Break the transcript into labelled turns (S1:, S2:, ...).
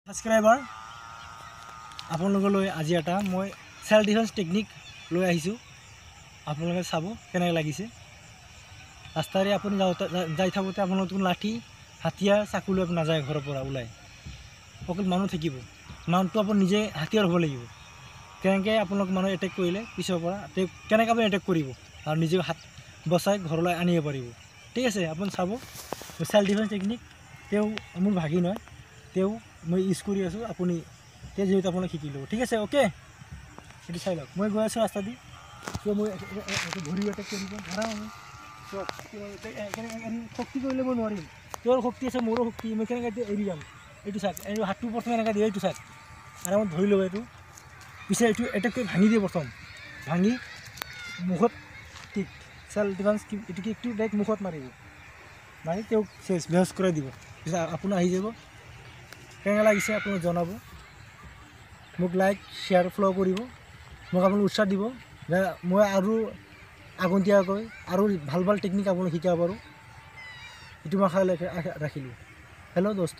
S1: Subscriber আপোনালোকলৈ আজি এটা মই সেল্ফ ডিফেন্স টেকনিক লৈ আহিছোঁ। আপোনালোকে চাব কেনেকৈ লাগিছে। ৰাস্তাৰে আপুনি যাই থাকোঁতে আপোনালোকৰ লাঠি হাতিয়াৰ চাকু লৈ নাযায় ঘৰৰ পৰা ওলাই, অকল মানুহ থাকিব। মানুহটো আপুনি নিজে হাতিয়াৰ হ'ব লাগিব। কেনেকৈ আপোনালোক মানুহ এটেক কৰিলে পিছৰ পৰা কেনেকৈ আপুনি এটেক কৰিব আৰু নিজে হাত বচাই ঘৰলৈ আনিব পাৰিব। ঠিক আছে, আপুনি চাব সেল্ফ ডিফেন্স টেকনিক। তেওঁ মোৰ ভাগিন হয়, তেওঁ মই ইউজ কৰি আছোঁ। আপুনি তেওঁ যিহেতু আপোনাক শিকি ল'ব। ঠিক আছে, অ'কে, সেইটো চাই লওক। মই গৈ আছোঁ ৰাস্তা দি, ত' মই ভৰি এটেক কৰিব ধৰা শক্তি কৰিলে মই নোৱাৰিম। তেওঁৰ শক্তি আছে, মোৰো শক্তি, মই কেনেকৈ এৰি যাম। এইটো চাওক, এই হাতটো প্ৰথমে এনেকৈ দিয়ে, এইটো চাওক আৰামত ধৰি ল'ব। এইটো পিছে এইটো এটেক কৰি ভাঙি দিয়ে। প্ৰথম ভাঙি মুখত কিক, সেল্ফ ডিফেন্স এইটো কিকটো ডাইৰেক্ট মুখত মাৰিব, মাৰি তেওঁক বেহোচ কৰাই দিব। পিছত আপুনি আহি যাব। কেনেকৈ লাগিছে আপোনাক জনাব। মোক লাইক শ্বেয়াৰ ফ'ল' কৰিব, মোক আপুনি উৎসাহ দিব যে মই আৰু আগন্তীয়াকৈ আৰু ভাল ভাল টেকনিক আপোনাক শিকাব পাৰোঁ। এইটো মই আশা ৰাখিলোঁ। হেল্ল' দোস্ত।